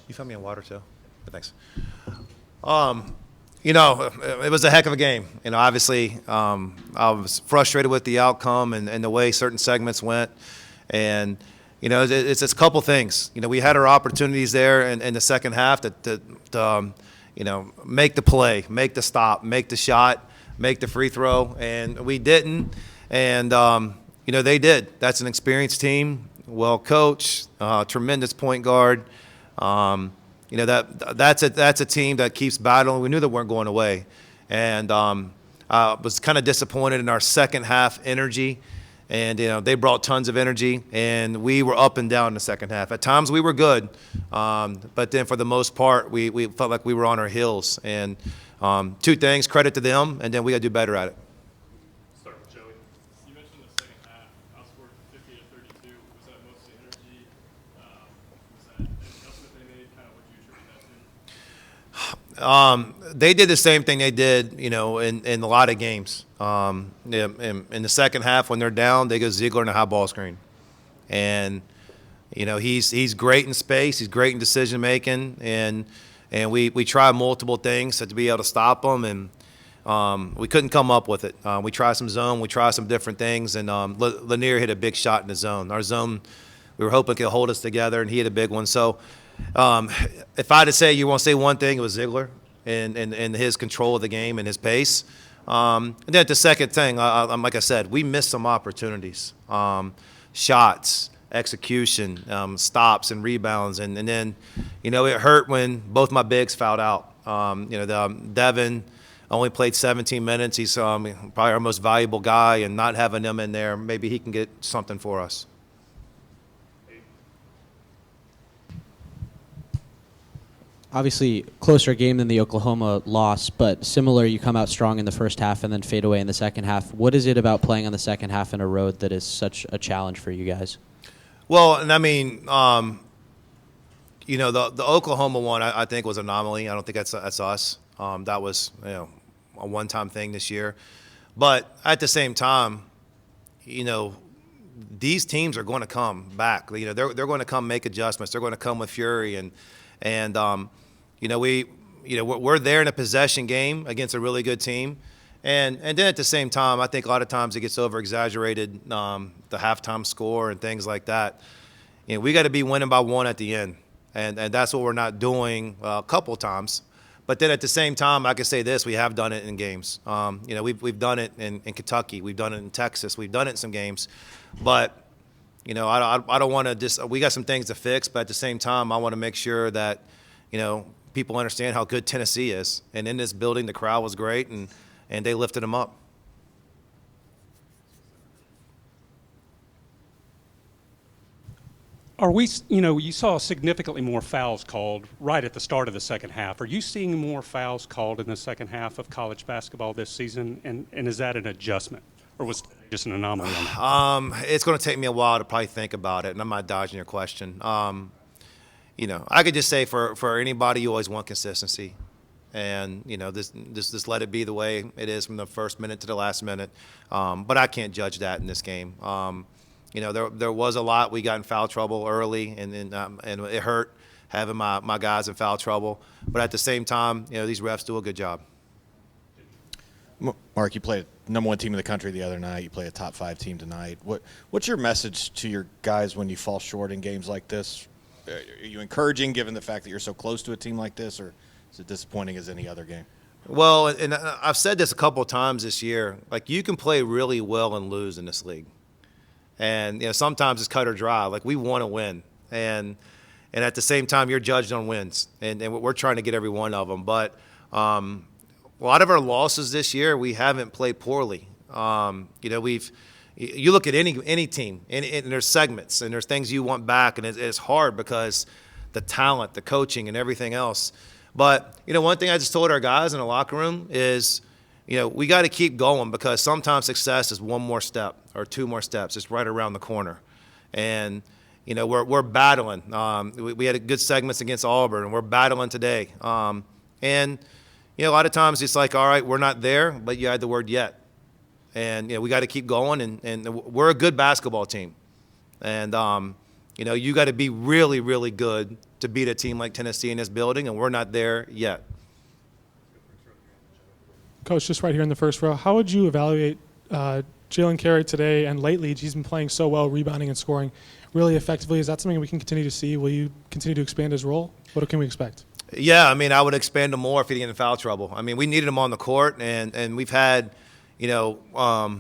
You found me on water too? Thanks. It was a heck of a game. Obviously, I was frustrated with the outcome and the way certain segments went. And, it's a couple things. We had our opportunities there in the second half to make the play, make the stop, make the shot, make the free throw. And we didn't. And, they did. That's an experienced team, well coached, tremendous point guard. That's a team that keeps battling. We knew they weren't going away, and was kind of disappointed in our second half energy. And they brought tons of energy, and we were up and down in the second half. At times we were good, but then for the most part we felt like we were on our heels. And two things: credit to them, and then we got to do better at it. They did the same thing they did, in a lot of games. In the second half, when they're down, they go Ziegler in a high ball screen, and he's great in space, he's great in decision making, and we tried multiple things to be able to stop him, and we couldn't come up with it. We tried some zone, we tried some different things, and Lanier hit a big shot in the zone. Our zone, we were hoping could hold us together, and he hit a big one. So. If I had to say, you want to say one thing, it was Ziegler and his control of the game and his pace. And then the second thing, like I said, we missed some opportunities, shots, execution, stops and rebounds. And then, it hurt when both my bigs fouled out. Devin only played 17 minutes. He's probably our most valuable guy, and not having him in there, maybe he can get something for us. Obviously, closer game than the Oklahoma loss, but similar, you come out strong in the first half and then fade away in the second half. What is it about playing on the second half in a road that is such a challenge for you guys? Well, and I mean, the Oklahoma one I think was an anomaly. I don't think that's us. That was a one-time thing this year. But at the same time, these teams are going to come back. They're going to come make adjustments. They're going to come with fury and we're there in a possession game against a really good team, and then at the same time, I think a lot of times it gets over exaggerated, the halftime score and things like that. We got to be winning by one at the end, and that's what we're not doing a couple times. But then at the same time, I can say this: we have done it in games. We've done it in Kentucky, we've done it in Texas, we've done it in some games, but. I don't want to just. We got some things to fix, but at the same time, I want to make sure that, people understand how good Tennessee is. And in this building, the crowd was great, and they lifted them up. Are we? You saw significantly more fouls called right at the start of the second half. Are you seeing more fouls called in the second half of college basketball this season? And is that an adjustment, or was just an anomaly on that? It's going to take me a while to probably think about it, and I'm not dodging your question. I could just say for anybody, you always want consistency, and just let it be the way it is from the first minute to the last minute. But I can't judge that in this game. There was a lot. We got in foul trouble early, and it hurt having my guys in foul trouble. But at the same time, these refs do a good job. Mark, you played number one team in the country the other night. You play a top 5 team tonight. What's your message to your guys when you fall short in games like this? Are you encouraging, given the fact that you're so close to a team like this, or is it disappointing as any other game? Well, and I've said this a couple of times this year. Like, you can play really well and lose in this league, and sometimes it's cut or dry. Like, we want to win, and at the same time, you're judged on wins, and we're trying to get every one of them. But a lot of our losses this year, we haven't played poorly. You look at any team, and there's segments, and there's things you want back, and it's hard because the talent, the coaching, and everything else. But, one thing I just told our guys in the locker room is, we got to keep going, because sometimes success is one more step or two more steps. It's right around the corner. And, we're battling. We had good segments against Auburn, and we're battling today. And a lot of times it's like, all right, we're not there, but you had the word yet. And, we got to keep going, and we're a good basketball team. And, you got to be really, really good to beat a team like Tennessee in this building, and we're not there yet. Coach, just right here in the first row, how would you evaluate Jalen Carey today and lately? He's been playing so well, rebounding and scoring really effectively. Is that something we can continue to see? Will you continue to expand his role? What can we expect? Yeah, I mean, I would expand him more if he didn't get in foul trouble. I mean, we needed him on the court, and we've had, I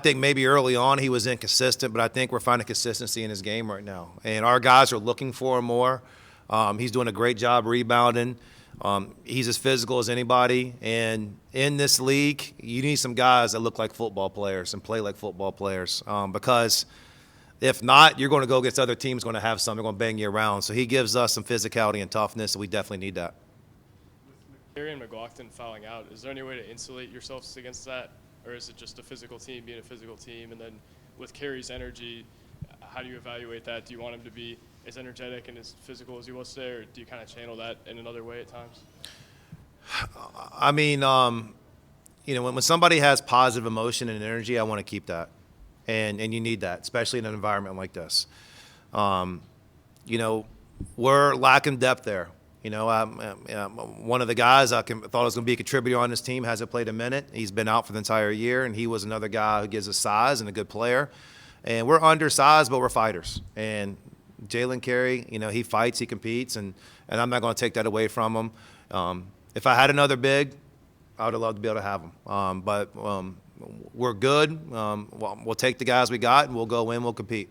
think maybe early on he was inconsistent, but I think we're finding consistency in his game right now. And our guys are looking for him more. He's doing a great job rebounding. He's as physical as anybody. And in this league, you need some guys that look like football players and play like football players because if not, you're going to go against other teams going to have some. They're going to bang you around. So he gives us some physicality and toughness, and we definitely need that. With McCary and McLaughlin fouling out, is there any way to insulate yourselves against that? Or is it just a physical team being a physical team? And then with Carey's energy, how do you evaluate that? Do you want him to be as energetic and as physical as he was today, or do you kind of channel that in another way at times? I mean, when somebody has positive emotion and energy, I want to keep that. And you need that, especially in an environment like this. We're lacking depth there. One of the guys I thought was going to be a contributor on this team hasn't played a minute. He's been out for the entire year, and he was another guy who gives us size and a good player. And we're undersized, but we're fighters. And Jalen Carey, he fights, he competes, and I'm not going to take that away from him. If I had another big, I would have loved to be able to have him. But we're good. We'll take the guys we got, and we'll go in, we'll compete.